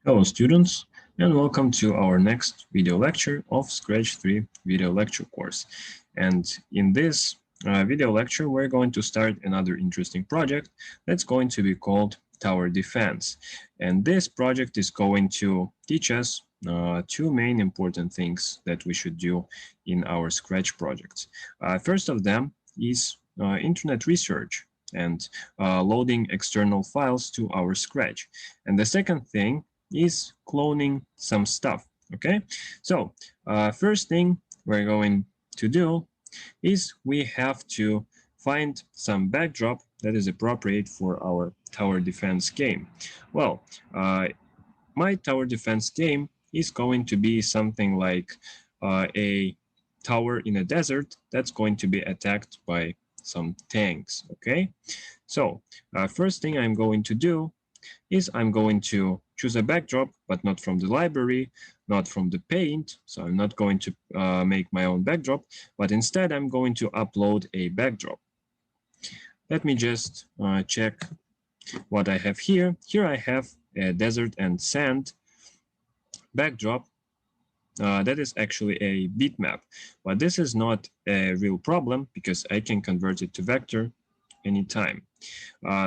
Hello students, and welcome to our next video lecture of Scratch 3 video lecture course. And in this video lecture, we're going to start another interesting project that's going to be called Tower Defense. And this project is going to teach us two main important things that we should do in our Scratch projects. First of them is internet research and loading external files to our Scratch. And the second thing is cloning some stuff. Okay, so first thing we're going to do is we have to find some backdrop that is appropriate for our tower defense game. Well, my tower defense game is going to be something like a tower in a desert that's going to be attacked by some tanks. Okay, so first thing I'm going to do is I'm going to choose a backdrop, but not from the library, not from the paint. So I'm not going to make my own backdrop, but instead I'm going to upload a backdrop. Let me just check what I have here. Here I have a desert and sand backdrop. That is actually a bitmap, but this is not a real problem because I can convert it to vector anytime.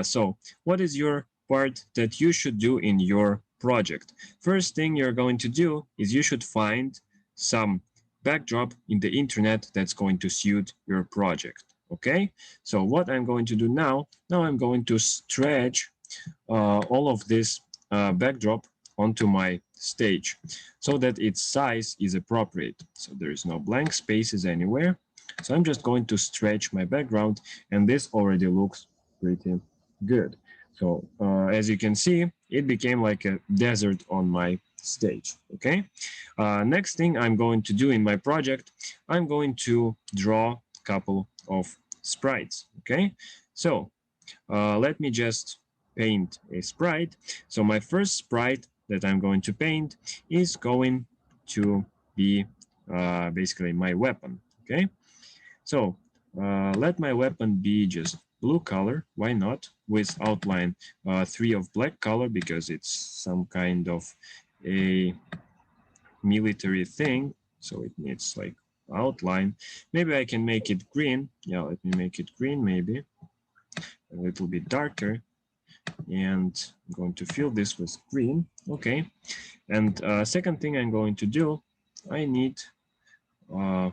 So what is your part that you should do in your project? First thing you're going to do is you should find some backdrop in the internet that's going to suit your project. Okay, so what I'm going to do now I'm going to stretch all of this backdrop onto my stage so that its size is appropriate. So there is no blank spaces anywhere. So I'm just going to stretch my background, and this already looks pretty good. So as you can see, it became like a desert on my stage. Okay. Next thing I'm going to do in my project, I'm going to draw a couple of sprites. Okay. So let me just paint a sprite. So my first sprite that I'm going to paint is going to be basically my weapon. Okay. So let my weapon be just blue color, why not, with outline 3 of black color because it's some kind of a military thing, so it needs like outline. Maybe I can make it green. Yeah, let me make it green, maybe a little bit darker, and I'm going to fill this with green. Okay, and second thing I'm going to do, I need uh,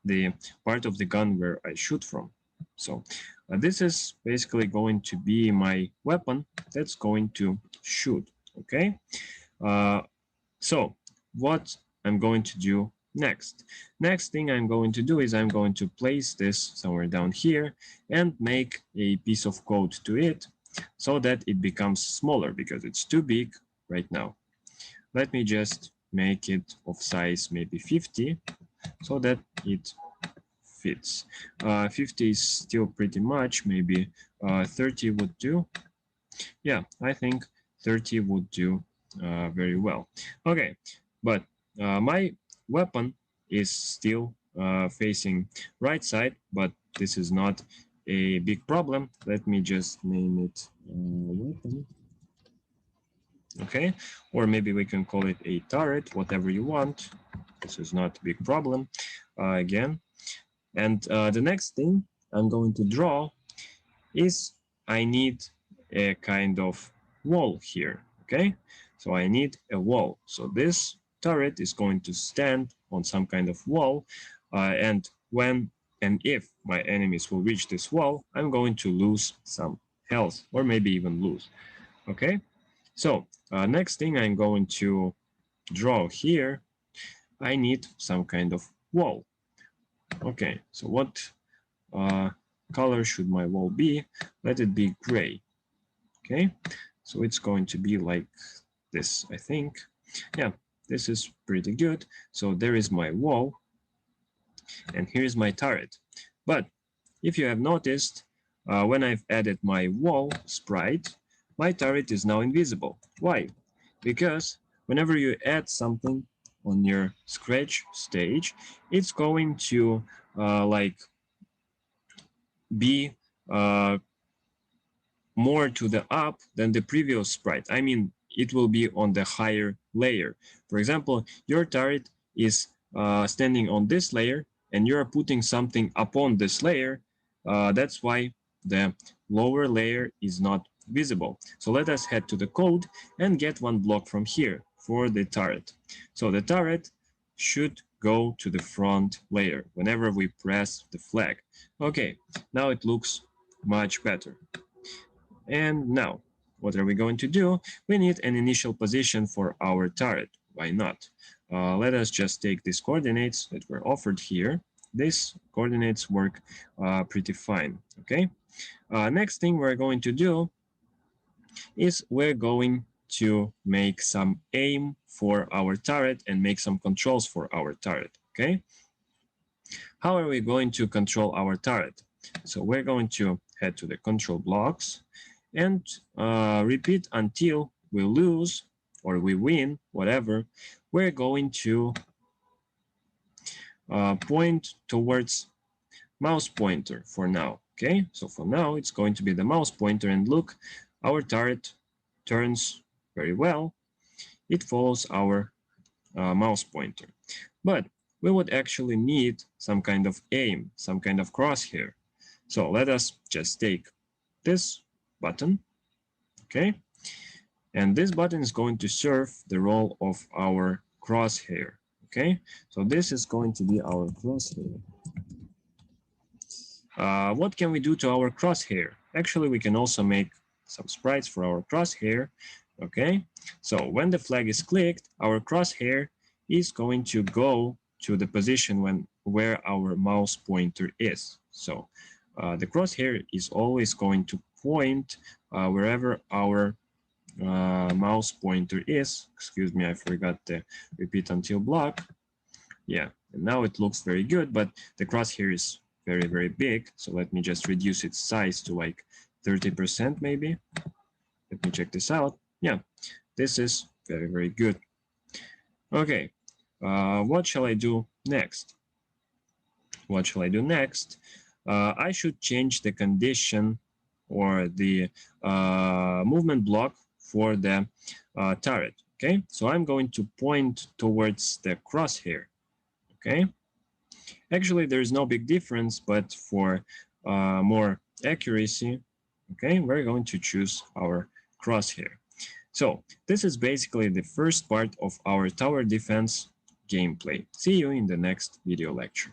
the part of the gun where I shoot from. So this is basically going to be my weapon that's going to shoot. Okay. So what I'm going to do next. Next thing I'm going to do is I'm going to place this somewhere down here and make a piece of code to it so that it becomes smaller because it's too big right now. Let me just make it of size maybe 50 so that it fits. 50 is still pretty much, maybe 30 would do. Yeah, I think 30 would do very well. Okay, but my weapon is still facing right side, but this is not a big problem. Let me just name it weapon. Okay, or maybe we can call it a turret, whatever you want. This is not a big problem. Again, and the next thing I'm going to draw is I need a kind of wall here. Okay, so I need a wall. So this turret is going to stand on some kind of wall, and when and if my enemies will reach this wall, I'm going to lose some health or maybe even lose. Okay, so next thing I'm going to draw here, I need some kind of wall. Okay, so what uh, color should my wall be? Let it be gray. Okay, so it's going to be like this, I think. Yeah, this is pretty good. So there is my wall, and here's my turret. But if you have noticed, when I've added my wall sprite, my turret is now invisible. Why? Because whenever you add something on your Scratch stage, it's going to like be more to the up than the previous sprite. I mean, it will be on the higher layer. For example, your turret is standing on this layer and you are putting something upon this layer. That's why the lower layer is not visible. So let us head to the code and get one block from here for the turret. So the turret should go to the front layer whenever we press the flag. Okay, now it looks much better. And now, what are we going to do? We need an initial position for our turret. Why not? Let us just take these coordinates that were offered here. These coordinates work pretty fine, okay? Next thing we're going to do is we're going to make some aim for our turret and make some controls for our turret, okay? How are we going to control our turret? So we're going to head to the control blocks and repeat until we lose or we win, whatever. We're going to point towards mouse pointer for now, okay? So for now, it's going to be the mouse pointer, and look, our turret turns very well. It follows our mouse pointer. But we would actually need some kind of aim, some kind of crosshair. So let us just take this button, okay? And this button is going to serve the role of our crosshair, okay? So this is going to be our crosshair. What can we do to our crosshair? Actually, we can also make some sprites for our crosshair, okay? So when the flag is clicked, our crosshair is going to go to the position where our mouse pointer is. So the crosshair is always going to point wherever our mouse pointer is. Excuse me, I forgot the repeat until block. Yeah, and now it looks very good, but the crosshair is very, very big. So let me just reduce its size to like 30% maybe. Let me check this out. Yeah, this is very, very good. Okay, what shall I do next? What shall I do next? I should change the condition or the movement block for the turret. Okay, so I'm going to point towards the crosshair. Okay, actually there is no big difference, but for more accuracy, okay, we're going to choose our crosshair. So this is basically the first part of our tower defense gameplay. See you in the next video lecture.